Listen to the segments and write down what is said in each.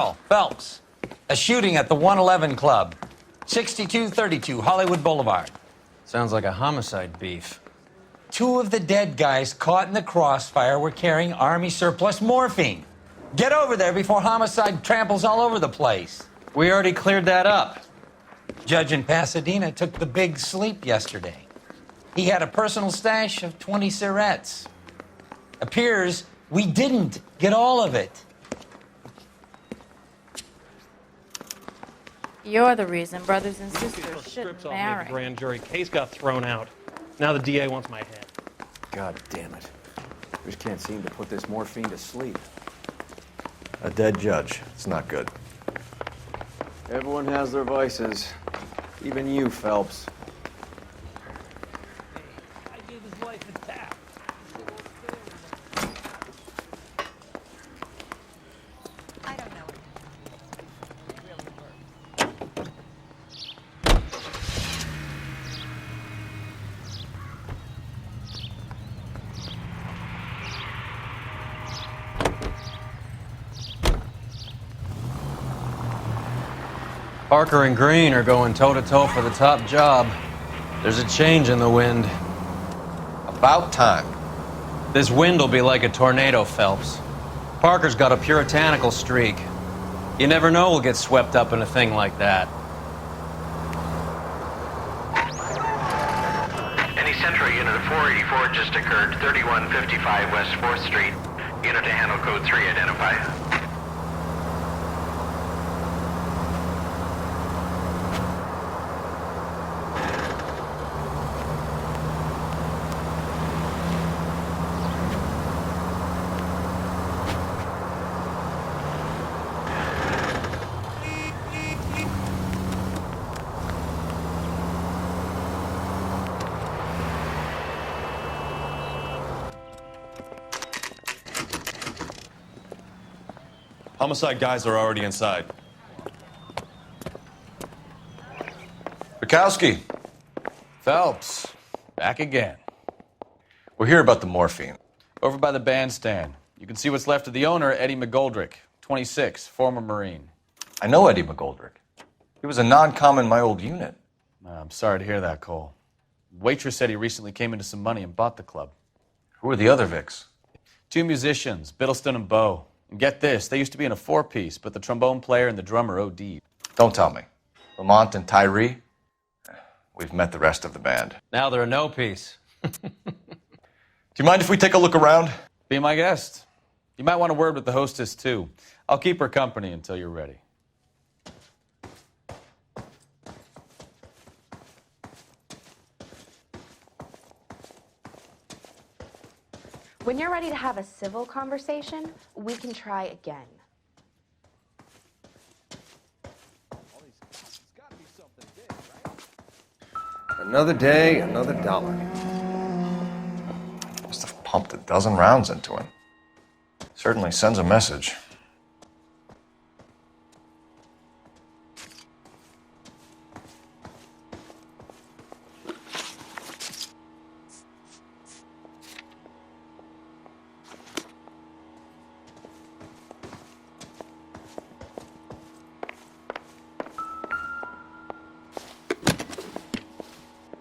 Carl Phelps. A shooting at the 111 Club, 6232 Hollywood Boulevard. Sounds like a homicide beef. 2 of the dead guys caught in the crossfire were carrying Army surplus morphine. Get over there before homicide tramples all over the place. We already cleared that up. Judge in Pasadena took the big sleep yesterday. He had a personal stash of 20 cigarettes. Appears we didn't get all of it. You're the reason brothers and sisters shouldn't marry. The grand jury case got thrown out. Now the DA wants my head. God damn it. We just can't seem to put this morphine to sleep. A dead judge. It's not good. Everyone has their vices. Even you, Phelps. I gave his life a tap. I don't know. It really worked. Parker and Green are going toe-to-toe for the top job. There's a change in the wind. About time. This wind will be like a tornado, Phelps. Parker's got a puritanical streak. You never know we'll get swept up in a thing like that. Any Central Unit of 484 just occurred, 3155 West 4th Street. Unit to handle code 3, identify. Homicide guys are already inside. Bukowski. Phelps, back again. We're here about the morphine. Over by the bandstand. You can see what's left of the owner, Eddie McGoldrick, 26, former Marine. I know Eddie McGoldrick. He was a non-com in my old unit. I'm sorry to hear that, Cole. Waitress said he recently came into some money and bought the club. Who are the other Vics? 2 musicians, Biddleston and Bowe. And get this, they used to be in a 4-piece, but the trombone player and the drummer OD'd. Don't tell me. Lamont and Tyree? We've met the rest of the band. Now they're a no-piece. Do you mind if we take a look around? Be my guest. You might want a word with the hostess, too. I'll keep her company until you're ready. When you're ready to have a civil conversation, we can try again. Another day, another dollar. Must have pumped a dozen rounds into him. Certainly sends a message.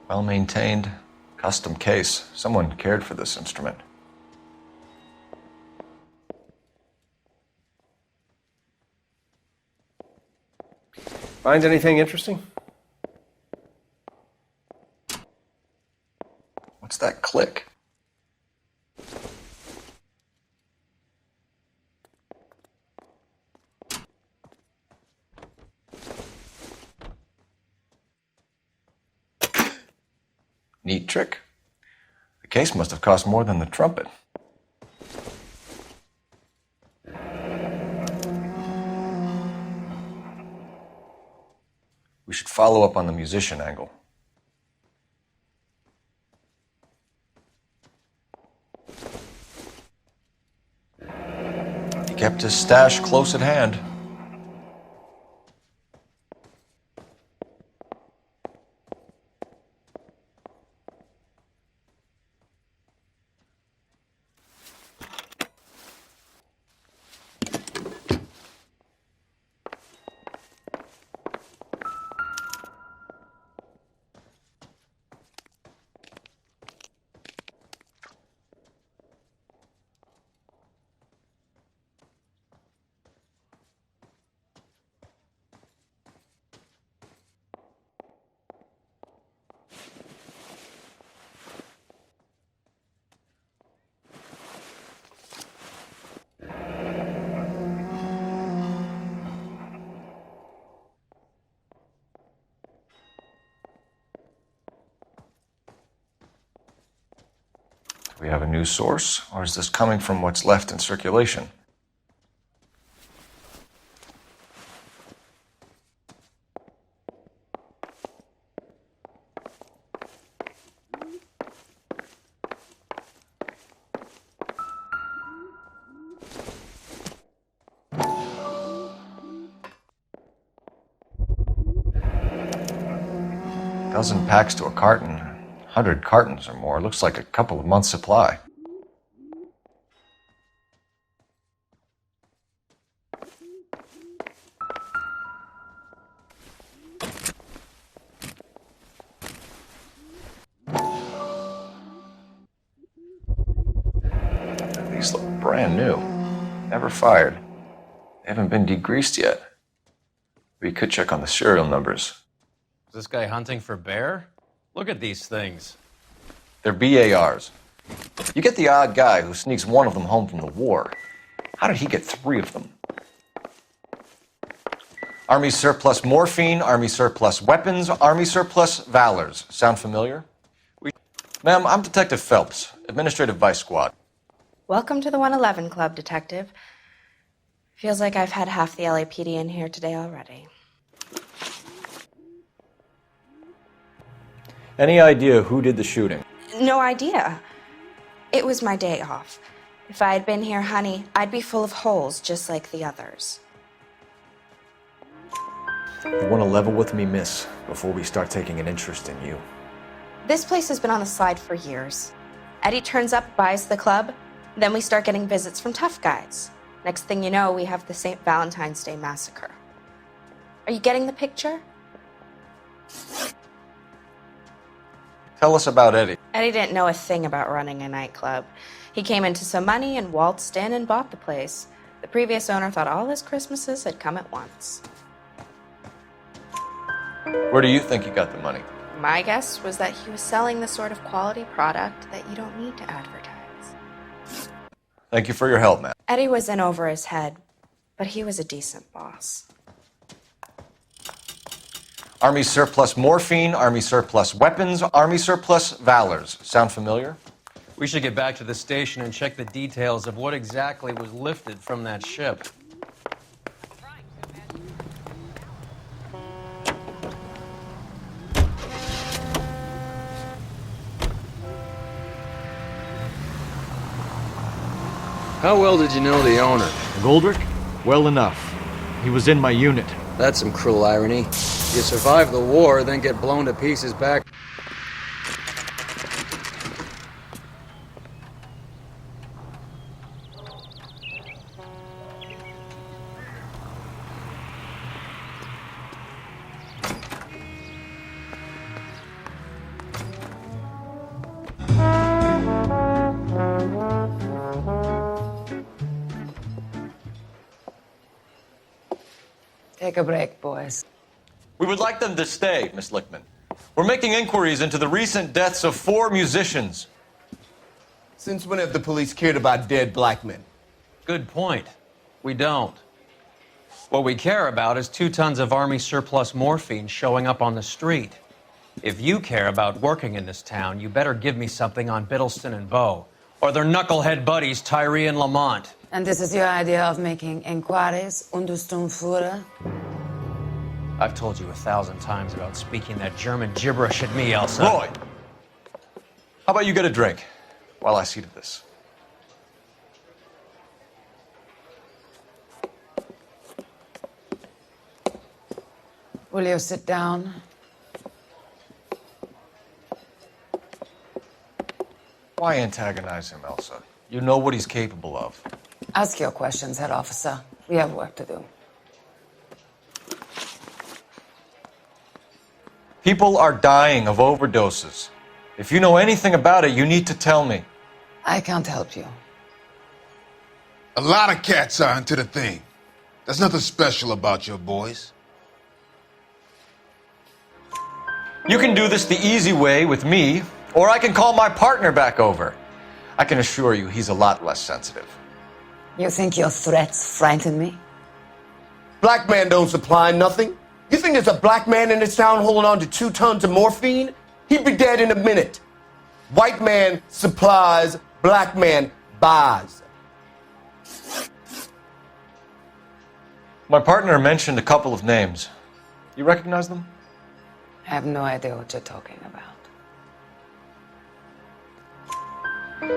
Well-maintained, custom case. Someone cared for this instrument. Find anything interesting? What's that click? Neat trick. The case must have cost more than the trumpet. We should follow up on the musician angle. He kept his stash close at hand. Do we have a news source, or is this coming from what's left in circulation? Dozen packs to a carton, 100 cartons or more. Looks like a couple of months' supply. These look brand new. Never fired. They haven't been degreased yet. We could check on the serial numbers. Is this guy hunting for bear? Look at these things. They're BARs. You get the odd guy who sneaks one of them home from the war. How did he get 3 of them? Army surplus morphine, Army surplus weapons, Army surplus valors. Sound familiar? Ma'am, I'm Detective Phelps, Administrative Vice Squad. Welcome to the 111 Club, Detective. Feels like I've had half the LAPD in here today already. Any idea who did the shooting? No idea. It was my day off. If I had been here, honey, I'd be full of holes just like the others. You want to level with me, miss, before we start taking an interest in you. This place has been on the slide for years. Eddie turns up, buys the club, then we start getting visits from tough guys. Next thing you know, we have the St. Valentine's Day massacre. Are you getting the picture? Tell us about Eddie. Eddie didn't know a thing about running a nightclub. He came into some money and waltzed in and bought the place. The previous owner thought all his Christmases had come at once. Where do you think he got the money? My guess was that he was selling the sort of quality product that you don't need to advertise. Thank you for your help, ma'am. Eddie was in over his head, but he was a decent boss. Army surplus morphine, Army surplus weapons, Army surplus valors. Sound familiar? We should get back to the station and check the details of what exactly was lifted from that ship. How well did you know the owner? Goldrick? Well enough. He was in my unit. That's some cruel irony. You survive the war, then get blown to pieces back. Take a break, boys. We would like them to stay, Miss Lickman. We're making inquiries into the recent deaths of 4 musicians. Since when have the police cared about dead black men? Good point. We don't. What we care about is 2 tons of Army surplus morphine showing up on the street. If you care about working in this town, you better give me something on Biddleston and Bow, or their knucklehead buddies Tyree and Lamont. And this is your idea of making inquiries unter Sturmführer? I've told you 1,000 times about speaking that German gibberish at me, Elsa. Roy! How about you get a drink while I see to this? Will you sit down? Why antagonize him, Elsa? You know what he's capable of. Ask your questions, head officer. We have work to do. People are dying of overdoses. If you know anything about it, you need to tell me. I can't help you. A lot of cats are into the thing. There's nothing special about your boys. You can do this the easy way with me, or I can call my partner back over. I can assure you he's a lot less sensitive. You think your threats frighten me? Black man don't supply nothing. You think there's a black man in this town holding on to 2 tons of morphine? He'd be dead in a minute. White man supplies, black man buys. My partner mentioned a couple of names. You recognize them? I have no idea what you're talking about.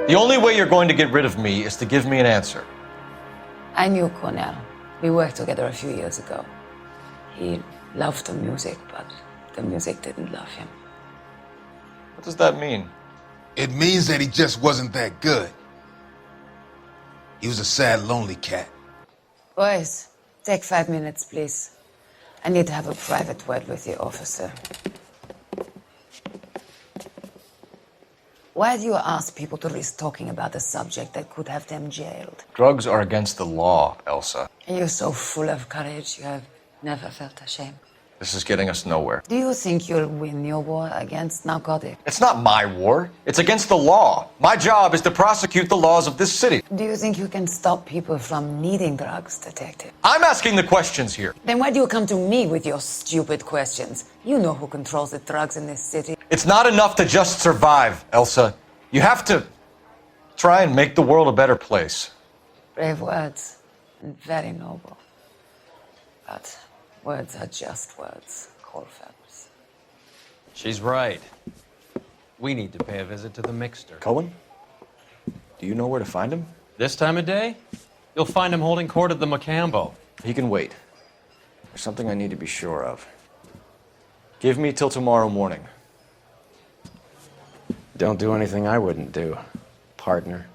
The only way you're going to get rid of me is to give me an answer. I knew Cornell. We worked together a few years ago. He loved the music, but the music didn't love him. What does that mean? It means that he just wasn't that good. He was a sad, lonely cat. Boys, take 5 minutes, please. I need to have a private word with you, officer. Why do you ask people to risk talking about a subject that could have them jailed? Drugs are against the law, Elsa. And you're so full of courage, you have never felt ashamed. This is getting us nowhere. Do you think you'll win your war against narcotics? It's not my war. It's against the law. My job is to prosecute the laws of this city. Do you think you can stop people from needing drugs, detective? I'm asking the questions here. Then why do you come to me with your stupid questions? You know who controls the drugs in this city. It's not enough to just survive, Elsa. You have to try and make the world a better place. Brave words, and very noble. But words are just words, Colfax. She's right. We need to pay a visit to the Mixter. Cohen? Do you know where to find him? This time of day? You'll find him holding court at the Macambo. He can wait. There's something I need to be sure of. Give me till tomorrow morning. Don't do anything I wouldn't do, partner.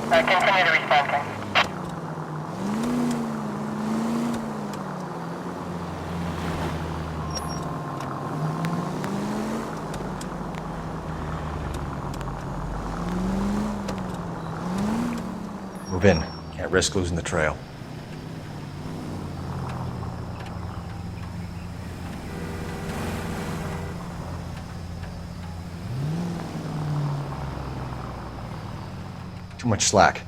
Continue to respond. Move in. Can't risk losing the trail. Too much slack.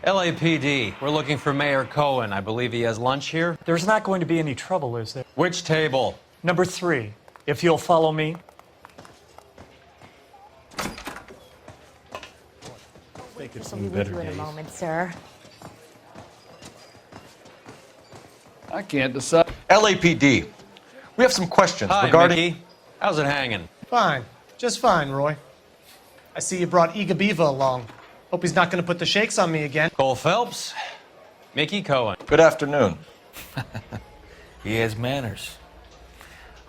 LAPD, we're looking for Mayor Cohen. I believe he has lunch here. There's not going to be any trouble, is there? Which table? Number 3, if you'll follow me. This will be with you in a moment, sir. I can't decide. LAPD, we have some questions Hi, regarding... Mickey. How's it hanging? Fine. Just fine, Roy. I see you brought Iga Beaver along. Hope he's not going to put the shakes on me again. Cole Phelps, Mickey Cohen. Good afternoon. He has manners.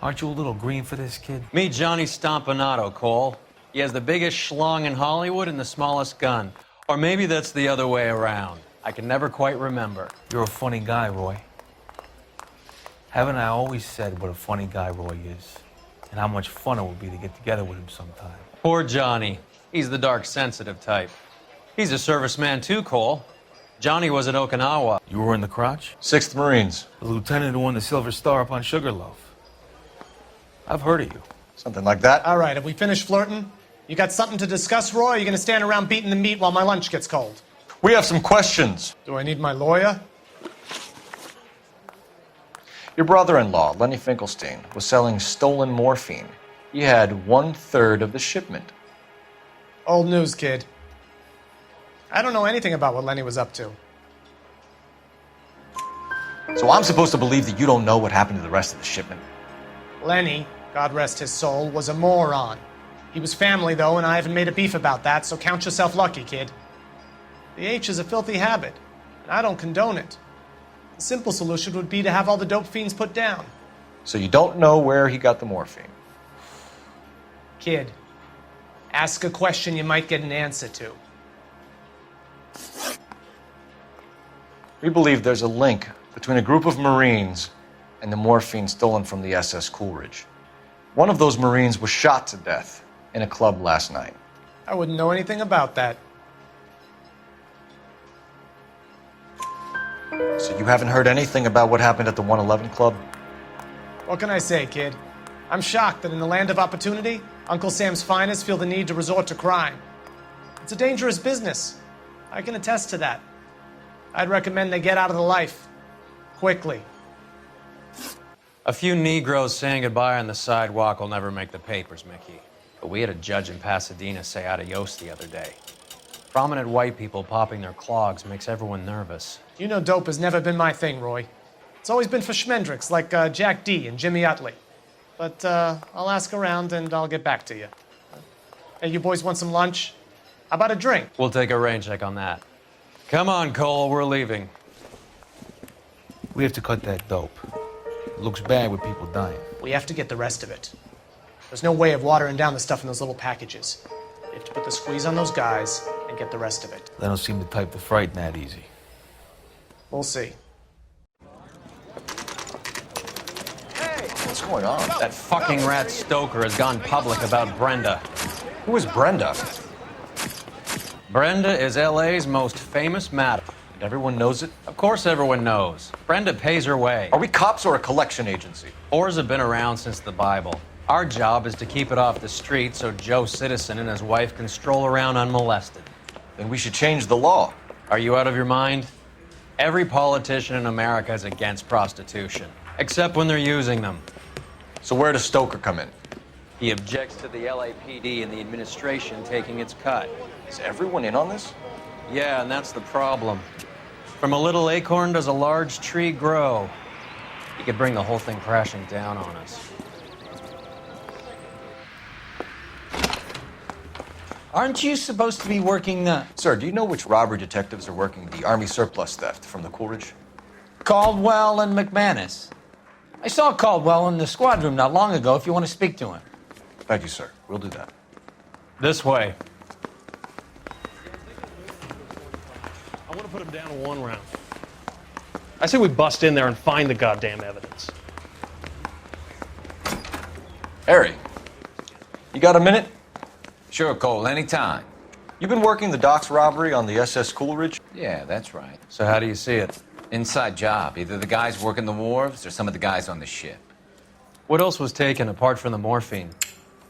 Aren't you a little green for this kid? Meet Johnny Stompanato, Cole. He has the biggest schlong in Hollywood and the smallest gun. Or maybe that's the other way around. I can never quite remember. You're a funny guy, Roy. Haven't I always said what a funny guy Roy is? And how much fun it would be to get together with him sometime. Poor Johnny. He's the dark, sensitive type. He's a serviceman too, Cole. Johnny was at Okinawa. You were in the crotch? 6th Marines. The lieutenant who won the Silver Star up on Sugarloaf. I've heard of you. Something like that. All right, have we finished flirting? You got something to discuss, Roy, or are you going to stand around beating the meat while my lunch gets cold? We have some questions. Do I need my lawyer? Your brother-in-law, Lenny Finkelstein, was selling stolen morphine. He had 1/3 of the shipment. Old news, kid. I don't know anything about what Lenny was up to. So I'm supposed to believe that you don't know what happened to the rest of the shipment? Lenny, God rest his soul, was a moron. He was family, though, and I haven't made a beef about that, so count yourself lucky, kid. The H is a filthy habit, and I don't condone it. The simple solution would be to have all the dope fiends put down. So you don't know where he got the morphine? Kid, ask a question you might get an answer to. We believe there's a link between a group of Marines and the morphine stolen from the SS Coolidge. One of those Marines was shot to death in a club last night. I wouldn't know anything about that. So you haven't heard anything about what happened at the 111 Club? What can I say, kid? I'm shocked that in the land of opportunity, Uncle Sam's finest feel the need to resort to crime. It's a dangerous business. I can attest to that. I'd recommend they get out of the life. Quickly. A few Negroes saying goodbye on the sidewalk will never make the papers, Mickey. But we had a judge in Pasadena say adios the other day. Prominent white people popping their clogs makes everyone nervous. You know dope has never been my thing, Roy. It's always been for schmendricks like Jack D. and Jimmy Utley. But I'll ask around and I'll get back to you. Hey, you boys want some lunch? How about a drink? We'll take a rain check on that. Come on, Cole, we're leaving. We have to cut that dope. It looks bad with people dying. We have to get the rest of it. There's no way of watering down the stuff in those little packages. We have to put the squeeze on those guys and get the rest of it. They don't seem the type to frighten that easy. We'll see. What's going on? That fucking rat Stoker has gone public about Brenda. Who is Brenda? Brenda is LA's most famous madam. And everyone knows it? Of course everyone knows. Brenda pays her way. Are we cops or a collection agency? Whores have been around since the Bible. Our job is to keep it off the street so Joe Citizen and his wife can stroll around unmolested. Then we should change the law. Are you out of your mind? Every politician in America is against prostitution, except when they're using them. So where does Stoker come in? He objects to the LAPD and the administration taking its cut. Is everyone in on this? Yeah, and that's the problem. From a little acorn does a large tree grow. He could bring the whole thing crashing down on us. Aren't you supposed to be working the... Sir, do you know which robbery detectives are working the Army surplus theft from the Coolidge? Caldwell and McManus. I saw Caldwell in the squad room not long ago if you want to speak to him. Thank you, sir. We'll do that. This way. I want to put him down in one round. I say we bust in there and find the goddamn evidence. Harry, you got a minute? Sure, Cole, anytime. You've been working the docks robbery on the SS Coolidge? Yeah, that's right. So how do you see it? Inside job. Either the guys working the wharves or some of the guys on the ship. What else was taken apart from the morphine?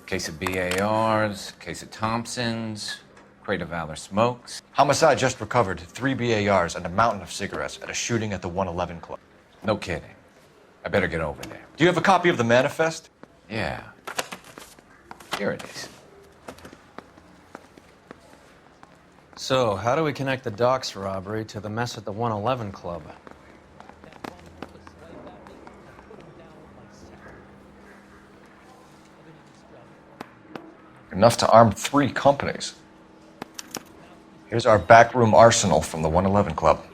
Case of BARs, case of Thompsons, crate of Valor smokes. Homicide just recovered 3 BARs and a mountain of cigarettes at a shooting at the 111 Club. No kidding. I better get over there. Do you have a copy of the manifest? Yeah. Here it is. So, how do we connect the docks robbery to the mess at the 111 Club? Enough to arm 3 companies. Here's our backroom arsenal from the 111 Club.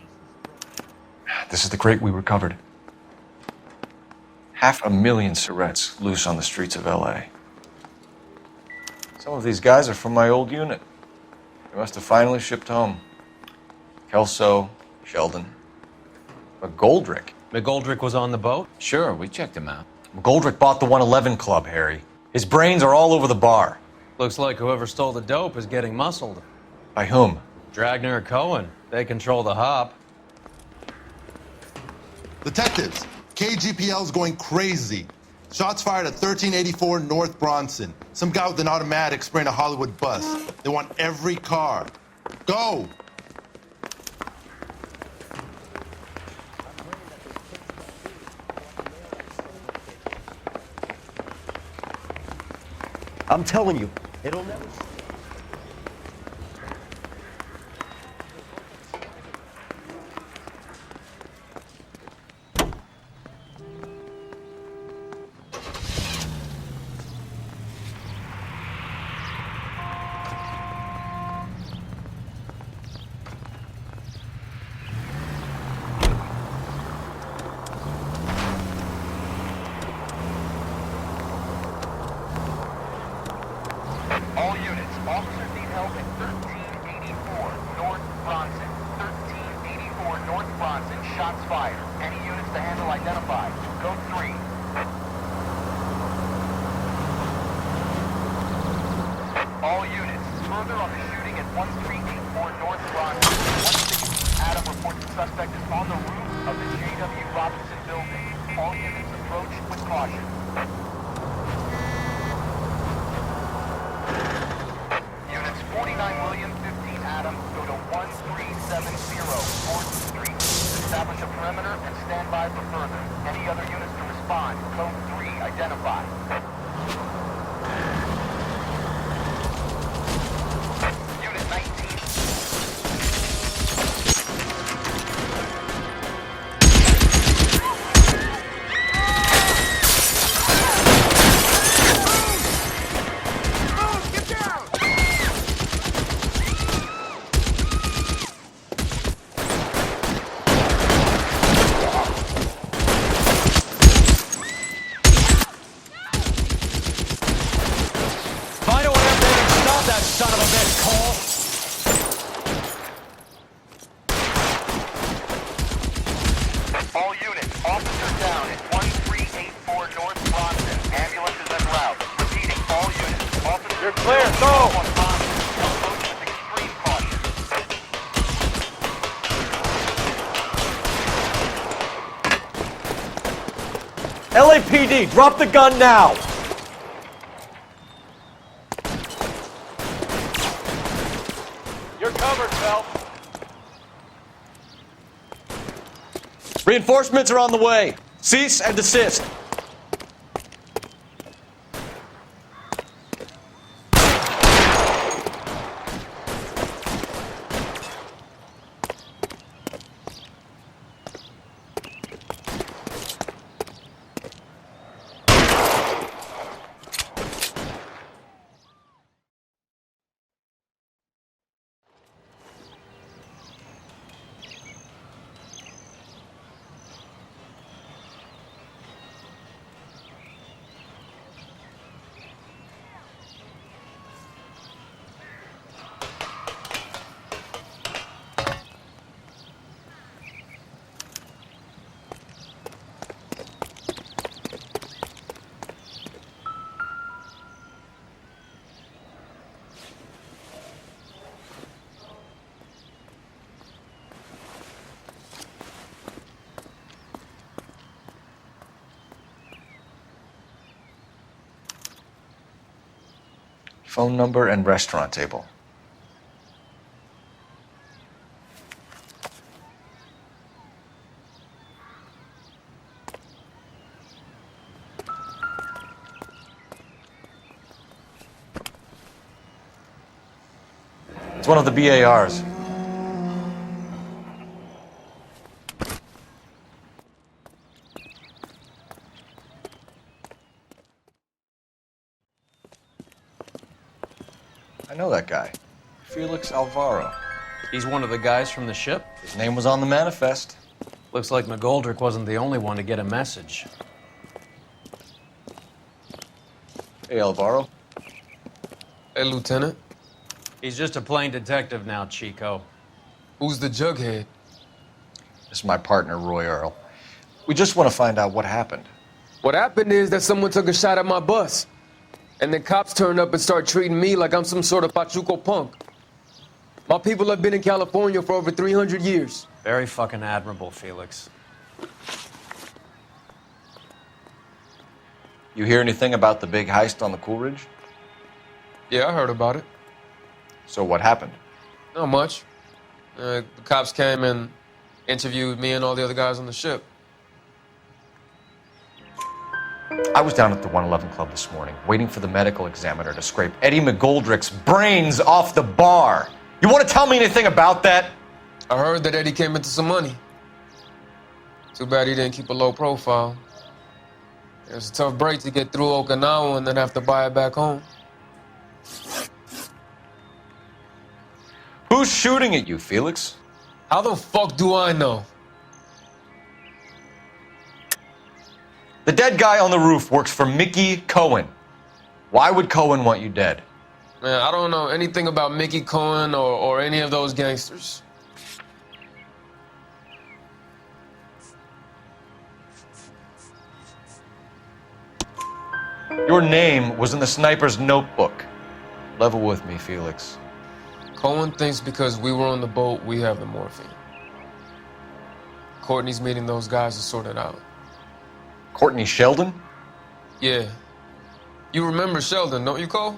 This is the crate we recovered. 500,000 cigarettes loose on the streets of LA. Some of these guys are from my old unit. They must have finally shipped home. Kelso, Sheldon, McGoldrick. McGoldrick was on the boat? Sure, we checked him out. McGoldrick bought the 111 Club, Harry. His brains are all over the bar. Looks like whoever stole the dope is getting muscled. By whom? Dragner or Cohen. They control the hop. Detectives, KGPL's going crazy. Shots fired at 1384 North Bronson. Some guy with an automatic spraying a Hollywood bus. They want every car. Go! I'm telling you, it'll never... All units, officers need help at 1384 North Bronson. 1384 North Bronson, shots fired. Any units to handle identified. Code 3. All units, further on the shooting at 1384 North Bronson. 160 Adam reports the suspect is on the roof of the J.W. Robinson building. All units approach with caution. Units 49 William, 15 Adam, go to 1370 4th Street. Establish a perimeter and stand by for further. Any other units to respond. Code 3 identified. Unit 19. Find a way up there and stop that son of a bitch, Cole! All units, officer down at 1384 North Bronson. Ambulances en route. Repeating, all units, officer... You're clear, go! On Bronson. Approach with extreme caution. LAPD, drop the gun now! You're covered, Phelps. Reinforcements are on the way. Cease and desist. Phone number and restaurant table. It's one of the BARs. I know that guy. Felix Alvaro. He's one of the guys from the ship? His name was on the manifest. Looks like McGoldrick wasn't the only one to get a message. Hey, Alvaro. Hey, Lieutenant. He's just a plain detective now, Chico. Who's the jughead? This is my partner, Roy Earl. We just want to find out what happened. What happened is that someone took a shot at my bus. And then cops turned up and started treating me like I'm some sort of Pachuco punk. My people have been in California for over 300 years. Very fucking admirable, Felix. You hear anything about the big heist on the Coolidge? Yeah, I heard about it. So what happened? Not much. The cops came and interviewed me and all the other guys on the ship. I was down at the 111 Club this morning, waiting for the medical examiner to scrape Eddie McGoldrick's brains off the bar. You want to tell me anything about that? I heard that Eddie came into some money. Too bad he didn't keep a low profile. It was a tough break to get through Okinawa and then have to buy it back home. Who's shooting at you, Felix? How the fuck do I know? The dead guy on the roof works for Mickey Cohen. Why would Cohen want you dead? Man, I don't know anything about Mickey Cohen or any of those gangsters. Your name was in the sniper's notebook. Level with me, Felix. Cohen thinks because we were on the boat, we have the morphine. Courtney's meeting those guys to sort it out. Courtney Sheldon? Yeah. You remember Sheldon, don't you, Cole?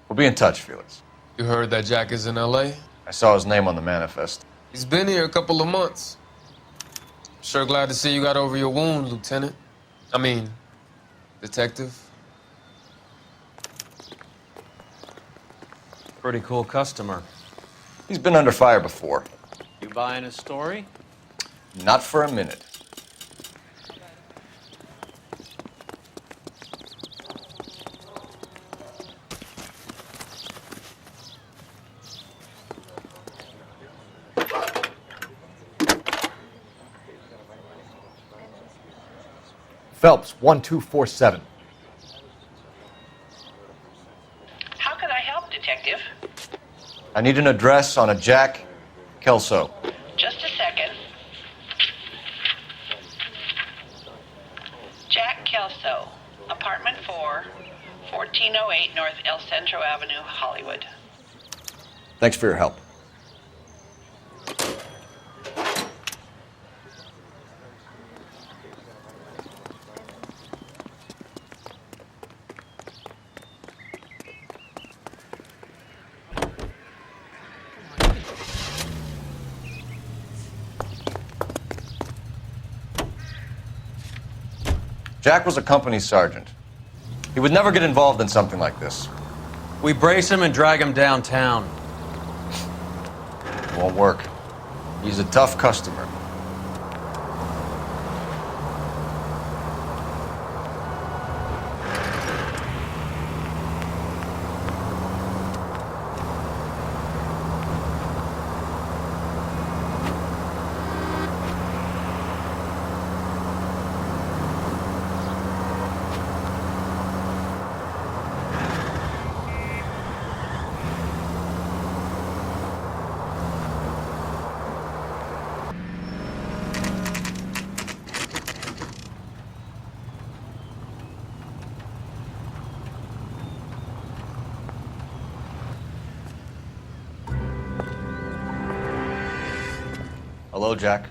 We'll be in touch, Felix. You heard that Jack is in L.A.? I saw his name on the manifest. He's been here a couple of months. Sure glad to see you got over your wound, Lieutenant. I mean, Detective. Pretty cool customer. He's been under fire before. You buying his story? Not for a minute. Phelps, 1247. How can I help, Detective? I need an address on a Jack Kelso. Just a second. Jack Kelso, apartment 4, 1408 North El Centro Avenue, Hollywood. Thanks for your help. Jack was a company sergeant. He would never get involved in something like this. We brace him and drag him downtown. Won't work. He's a tough customer. Hello, Jack.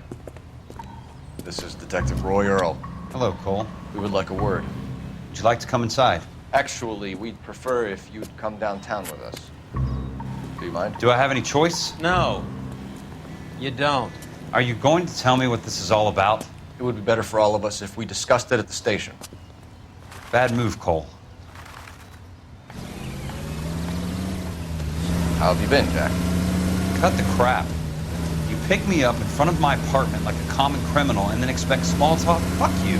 This is Detective Roy Earl. Hello, Cole. We would like a word. Would you like to come inside? Actually, we'd prefer if you'd come downtown with us. Do you mind? Do I have any choice? No, you don't. Are you going to tell me what this is all about? It would be better for all of us if we discussed it at the station. Bad move, Cole. How have you been, Jack? Cut the crap. You pick me up in front of my apartment like a common criminal and then expect small talk? Fuck you.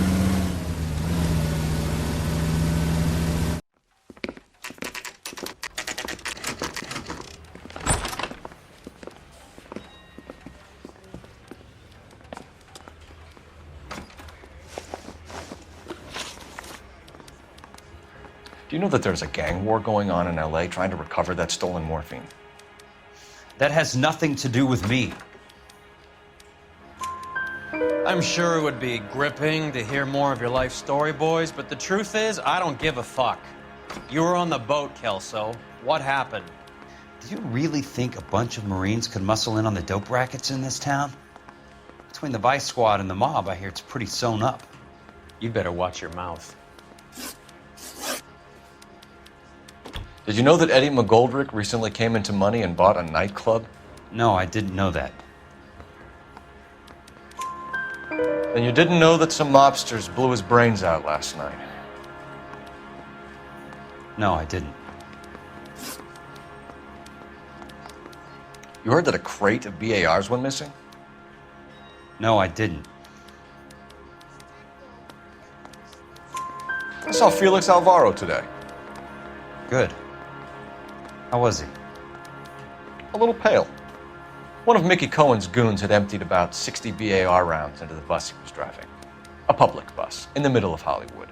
Do you know that there's a gang war going on in LA trying to recover that stolen morphine? That has nothing to do with me. I'm sure it would be gripping to hear more of your life story, boys, but the truth is, I don't give a fuck. You were on the boat, Kelso. What happened? Do you really think a bunch of Marines could muscle in on the dope rackets in this town? Between the Vice Squad and the mob, I hear it's pretty sewn up. You better watch your mouth. Did you know that Eddie McGoldrick recently came into money and bought a nightclub? No, I didn't know that. Then you didn't know that some mobsters blew his brains out last night? No, I didn't. You heard that a crate of BARs went missing? No, I didn't. I saw Felix Alvaro today. Good. How was he? A little pale. One of Mickey Cohen's goons had emptied about 60 BAR rounds into the bus he was driving. A public bus, in the middle of Hollywood.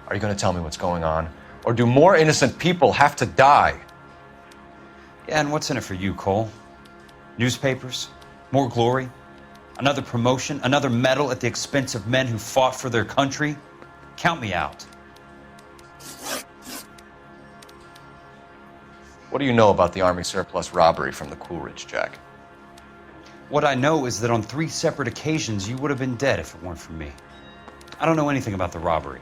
Are you going to tell me what's going on? Or do more innocent people have to die? Yeah, and what's in it for you, Cole? Newspapers? More glory? Another promotion? Another medal at the expense of men who fought for their country? Count me out. What do you know about the Army surplus robbery from the Coolidge, Jack? What I know is that on 3 separate occasions, you would have been dead if it weren't for me. I don't know anything about the robbery.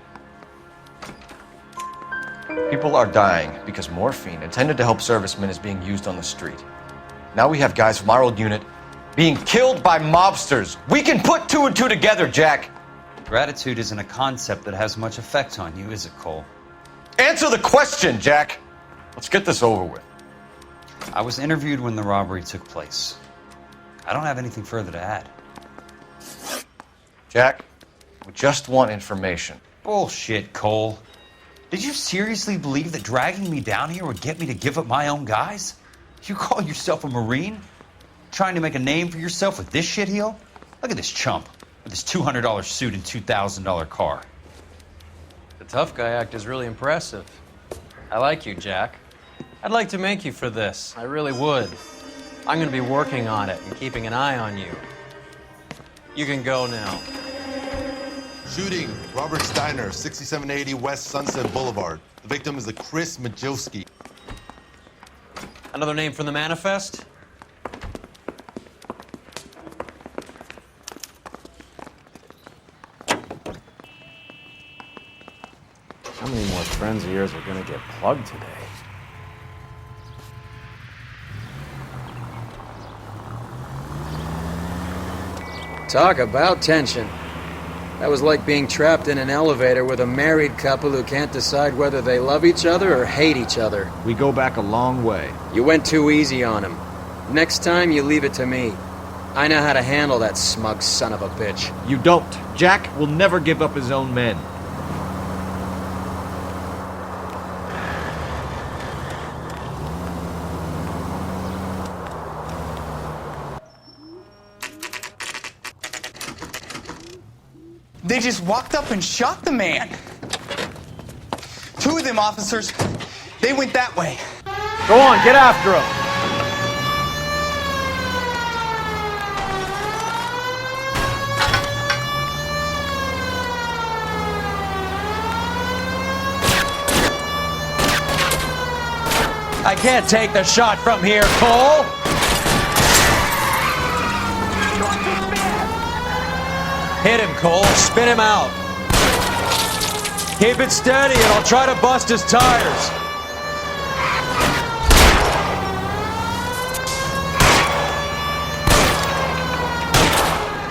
People are dying because morphine intended to help servicemen is being used on the street. Now we have guys from our old unit being killed by mobsters. We can put 2 and 2 together, Jack. Gratitude isn't a concept that has much effect on you, is it, Cole? Answer the question, Jack. Let's get this over with. I was interviewed when the robbery took place. I don't have anything further to add. Jack, we just want information. Bullshit, Cole. Did you seriously believe that dragging me down here would get me to give up my own guys? You call yourself a Marine? Trying to make a name for yourself with this shitheel? Look at this chump with his $200 suit and $2,000 car. The tough guy act is really impressive. I like you, Jack. I'd like to make you for this. I really would. I'm going to be working on it and keeping an eye on you. You can go now. Shooting, Robert Steiner, 6780 West Sunset Boulevard. The victim is a Chris Majowski. Another name from the manifest? How many more friends of yours are gonna get plugged today? Talk about tension. That was like being trapped in an elevator with a married couple who can't decide whether they love each other or hate each other. We go back a long way. You went too easy on him. Next time, you leave it to me. I know how to handle that smug son of a bitch. You don't. Jack will never give up his own men. They just walked up and shot the man. 2 of them officers, they went that way. Go on, get after him. I can't take the shot from here, Cole. Hit him, Cole. Spin him out. Keep it steady and I'll try to bust his tires.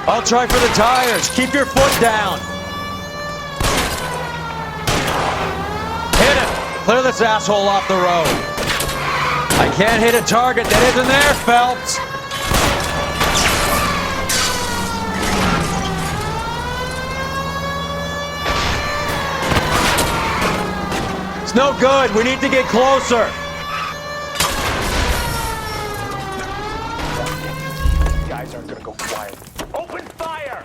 I'll try for the tires. Keep your foot down. Hit him. Clear this asshole off the road. I can't hit a target that isn't there, Phelps. It's no good. We need to get closer. You guys aren't gonna go quiet. Open fire!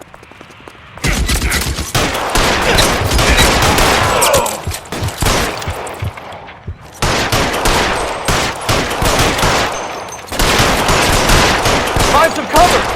Find some cover!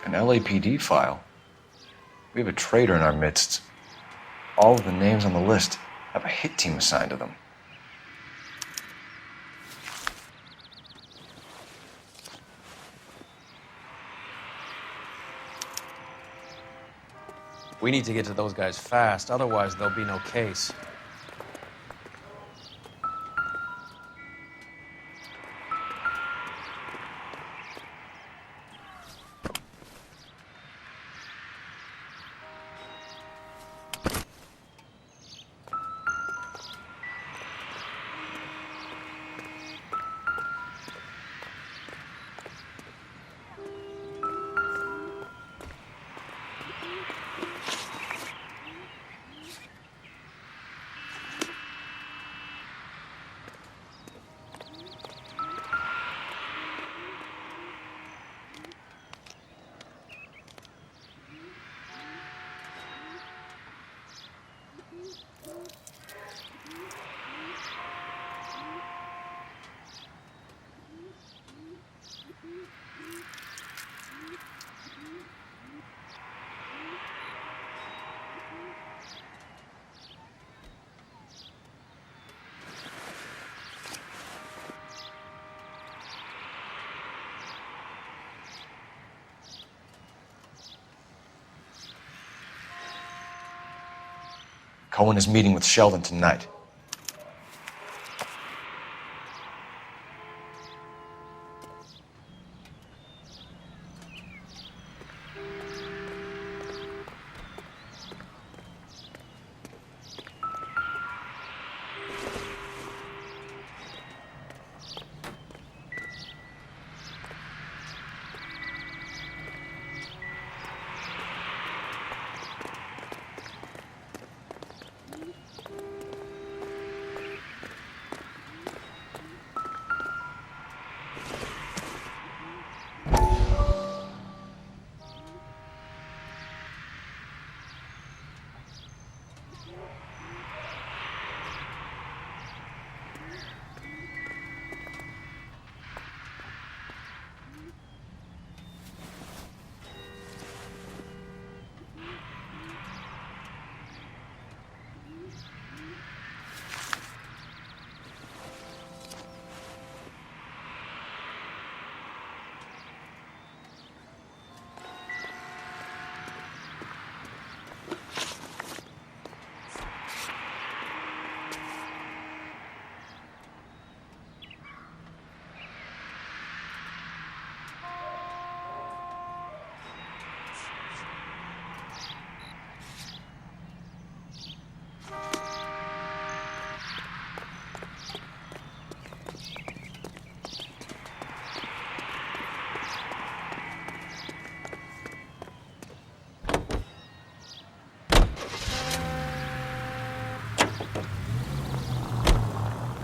An LAPD file. We have a traitor in our midst. All of the names on the list have a hit team assigned to them. We need to get to those guys fast, otherwise there'll be no case. Cohen is meeting with Sheldon tonight.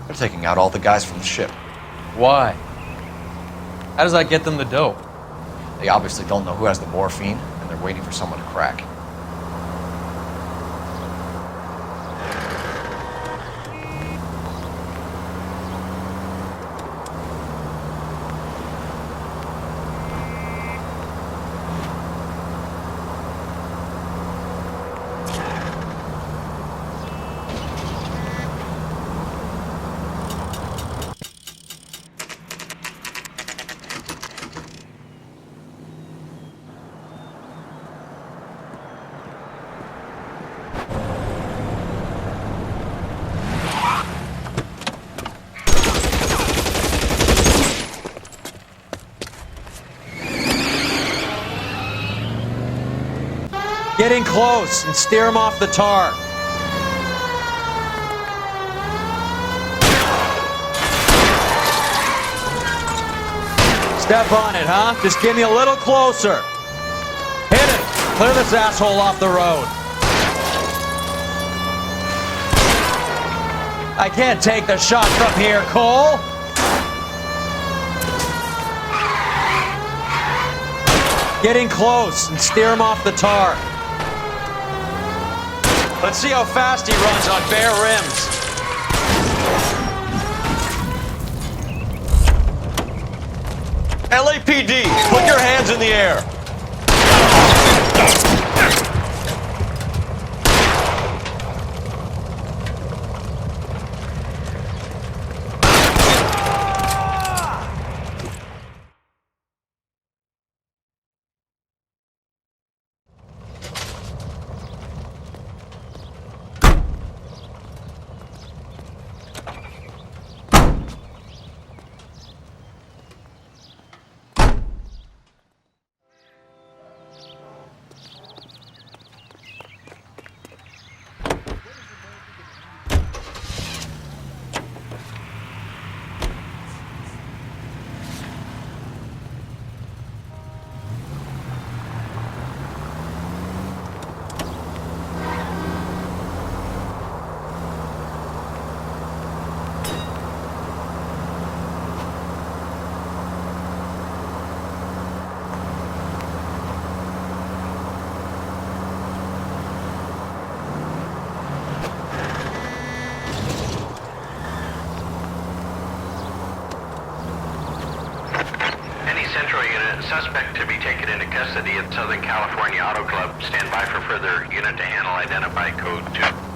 They're taking out all the guys from the ship. Why? How does that get them the dope? They obviously don't know who has the morphine, and they're waiting for someone to crack. Get in close and steer him off the tar. Step on it, huh? Just get me a little closer. Hit it. Clear this asshole off the road. I can't take the shot from here, Cole. Get in close and steer him off the tar. Let's see how fast he runs on bare rims. LAPD, put your hands in the air. Suspect to be taken into custody at Southern California Auto Club. Stand by for further unit to handle. Identify code 2.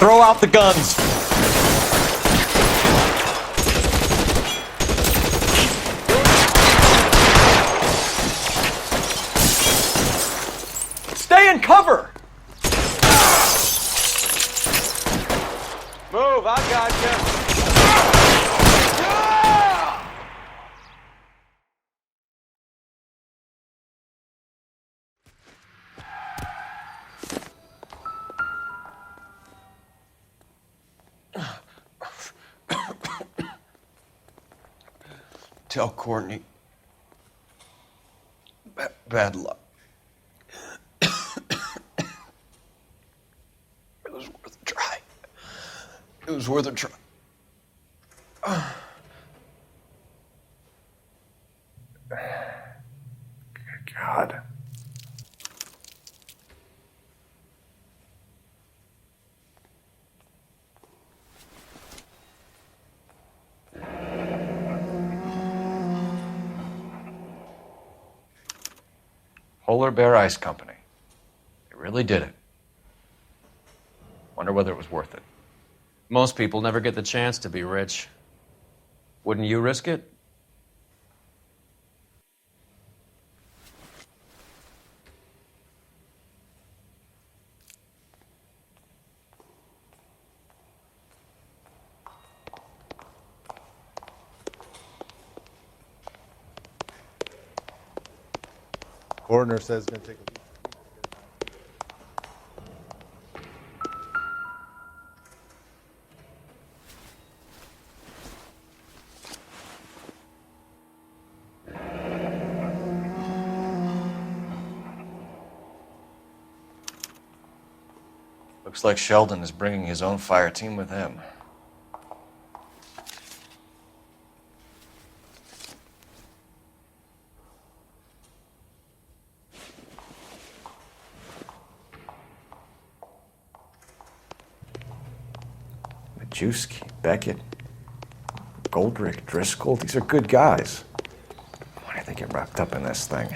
Throw out the guns. Stay in cover! Move, I got you. Tell Courtney Bad luck. It was worth a try. It was worth a try. God. Polar Bear Ice Company. They really did it. Wonder whether it was worth it. Most people never get the chance to be rich. Wouldn't you risk it? Coroner says it's going to take a week. Looks like Sheldon is bringing his own fire team with him. Majewski, Beckett, Goldrick, Driscoll, these are good guys. Why did they get wrapped up in this thing?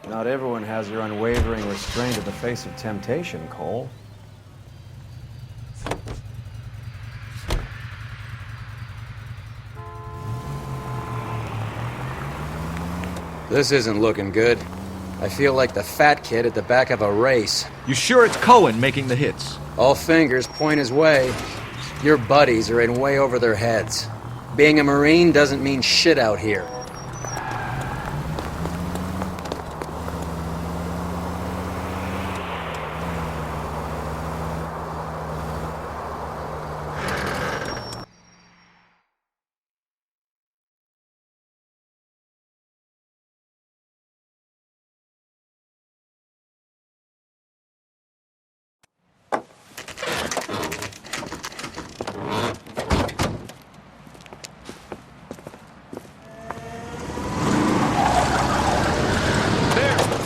Not everyone has your unwavering restraint in the face of temptation, Cole. This isn't looking good. I feel like the fat kid at the back of a race. You sure it's Cohen making the hits? All fingers point his way. Your buddies are in way over their heads. Being a Marine doesn't mean shit out here.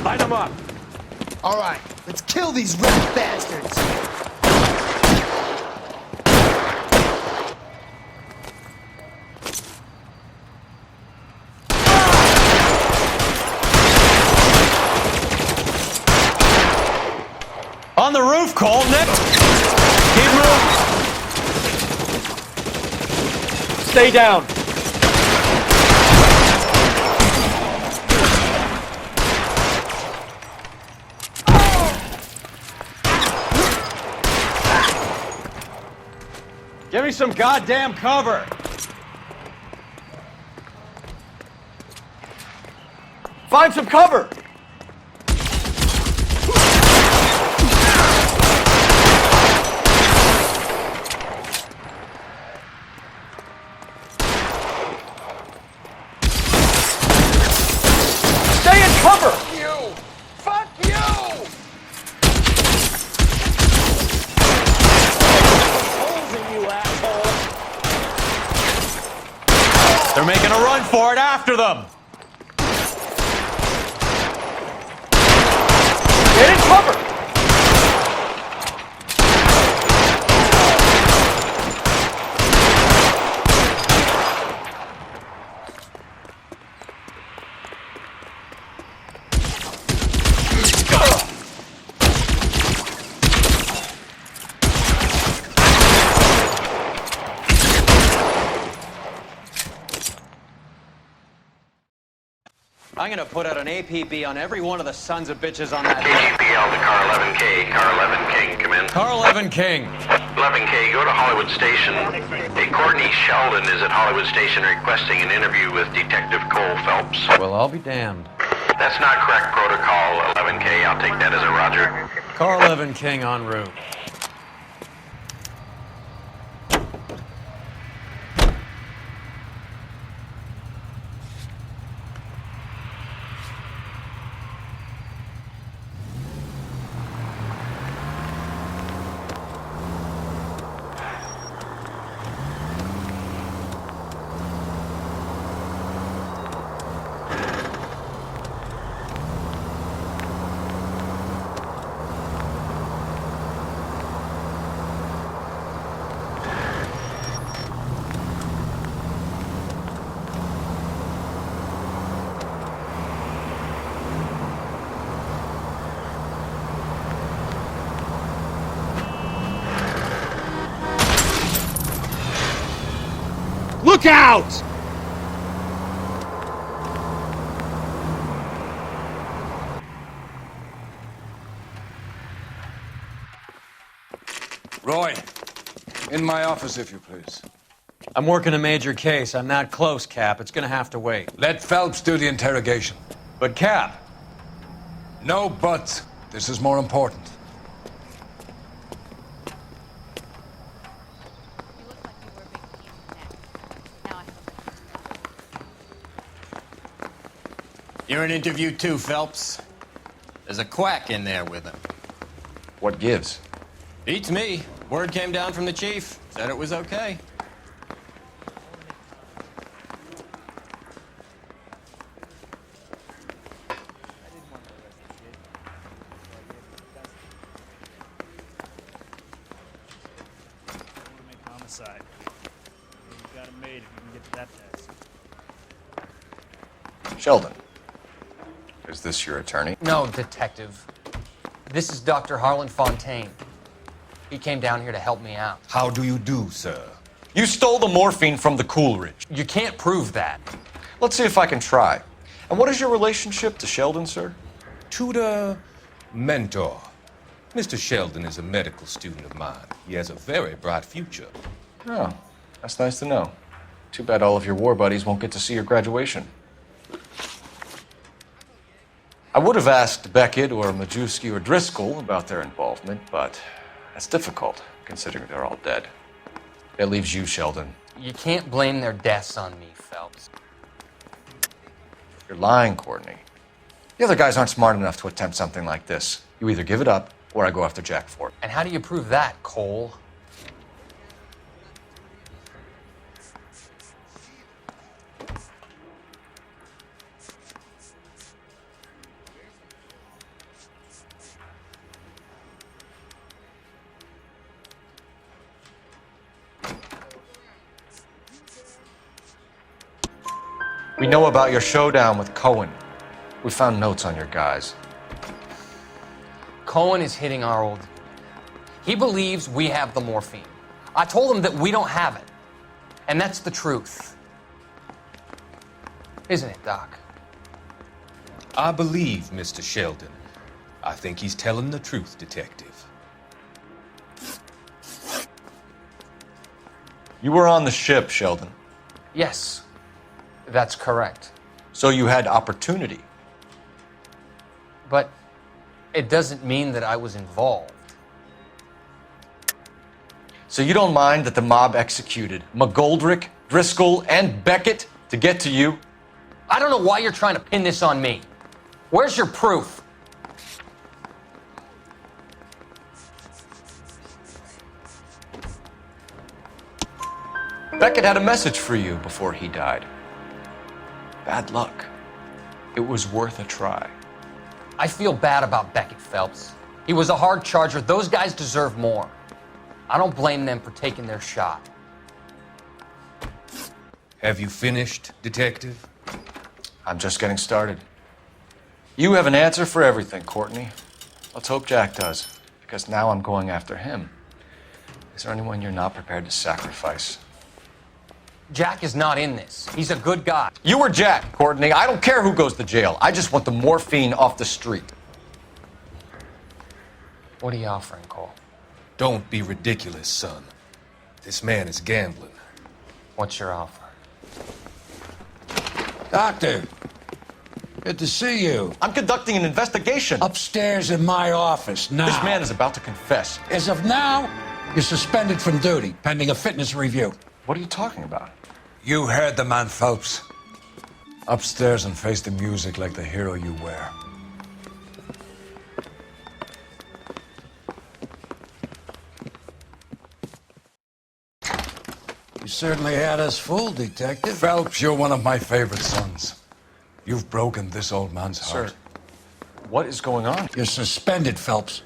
Line them up. All right, let's kill these rat bastards. On the roof, Cole. Next. Keep moving. Stay down. Give me some goddamn cover. Find some cover. Stay in cover. You! Fuck you! They're making a run for it after them. Get in cover. I'm gonna put out an APB on every one of the sons of bitches on that. KGPL to car 11K. Car 11 King, come in. Car 11 King. 11K, go to Hollywood Station. Hey, Courtney Sheldon is at Hollywood Station requesting an interview with Detective Cole Phelps. Well, I'll be damned. That's not correct protocol, 11K. I'll take that as a roger. Car 11 King en route. Look out! Roy, in my office, if you please. I'm working a major case. I'm not close, Cap. It's gonna have to wait. Let Phelps do the interrogation. But, Cap. No buts. This is more important. You're in interview too, Phelps. There's a quack in there with him. What gives? Beats me. Word came down from the chief. Said it was okay. Homicide. You've got him made if you can get to that test. Sheldon, is this your attorney? No, Detective. This is Dr. Harlan Fontaine. He came down here to help me out. How do you do, sir? You stole the morphine from the Coolidge. You can't prove that. Let's see if I can try. And what is your relationship to Sheldon, sir? Tutor, mentor. Mr. Sheldon is a medical student of mine. He has a very bright future. Oh, that's nice to know. Too bad all of your war buddies won't get to see your graduation. I would have asked Beckett or Majewski or Driscoll about their involvement, but that's difficult, considering they're all dead. That leaves you, Sheldon. You can't blame their deaths on me, Phelps. You're lying, Courtney. The other guys aren't smart enough to attempt something like this. You either give it up, or I go after Jack for it. And how do you prove that, Cole? We know about your showdown with Cohen. We found notes on your guys. Cohen is hitting our old... He believes we have the morphine. I told him that we don't have it. And that's the truth. Isn't it, Doc? I believe Mr. Sheldon. I think he's telling the truth, Detective. You were on the ship, Sheldon. Yes, that's correct. So you had opportunity. But it doesn't mean that I was involved. So you don't mind that the mob executed McGoldrick, Driscoll, and Beckett to get to you? I don't know why you're trying to pin this on me. Where's your proof? Beckett had a message for you before he died. Bad luck. It was worth a try. I feel bad about Beckett, Phelps. He was a hard charger. Those guys deserve more. I don't blame them for taking their shot. Have you finished, Detective? I'm just getting started. You have an answer for everything, Courtney. Let's hope Jack does, because now I'm going after him. Is there anyone you're not prepared to sacrifice? Jack is not in this. He's a good guy. You or Jack, Courtney. I don't care who goes to jail. I just want the morphine off the street. What are you offering, Cole? Don't be ridiculous, son. This man is gambling. What's your offer? Doctor, good to see you. I'm conducting an investigation. Upstairs in my office now. This man is about to confess. As of now, you're suspended from duty, pending a fitness review. What are you talking about? You heard the man, Phelps. Upstairs and face the music like the hero you were. You certainly had us fooled, Detective. Phelps, you're one of my favorite sons. You've broken this old man's heart. Sir, what is going on? You're suspended, Phelps.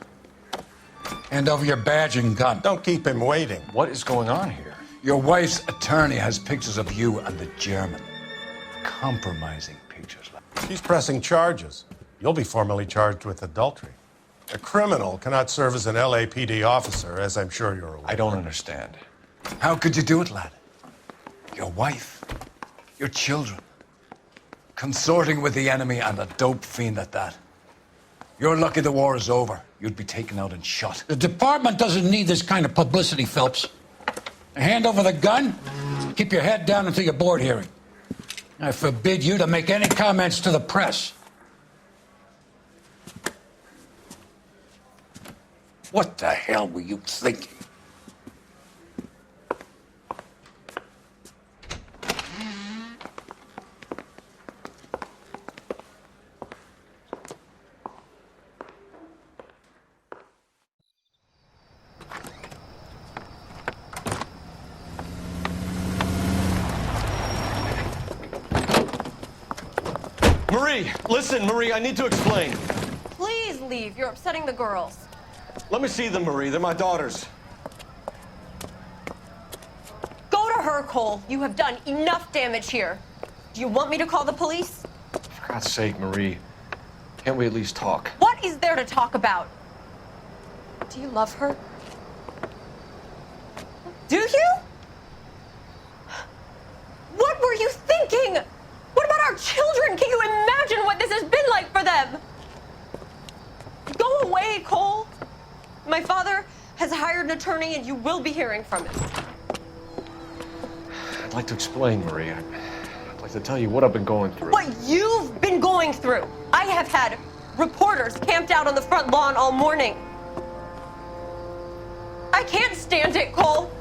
Hand over your badge and gun. Don't keep him waiting. What is going on here? Your wife's attorney has pictures of you and the German. Compromising pictures. She's pressing charges. You'll be formally charged with adultery. A criminal cannot serve as an LAPD officer, as I'm sure you're aware. I don't understand. How could you do it, lad? your wife, your children, consorting with the enemy and a dope fiend at that. You're lucky the war is over. You'd be taken out and shot. The department doesn't need this kind of publicity, Phelps. Hand over the gun, keep your head down until your board hearing. I forbid you to make any comments to the press. What the hell were you thinking? Marie, listen, Marie, I need to explain. Please leave. You're upsetting the girls. Let me see them, Marie. They're my daughters. Go to her, Cole. You have done enough damage here. Do you want me to call the police? For God's sake, Marie. Can't we at least talk? What is there to talk about? Do you love her? Do you? What were you thinking? What about our children? Can you imagine what this has been like for them? Go away, Cole. My father has hired an attorney and you will be hearing from him. I'd like to explain, Marie. I'd like to tell you what I've been going through. What you've been going through. I have had reporters camped out on the front lawn all morning. I can't stand it, Cole.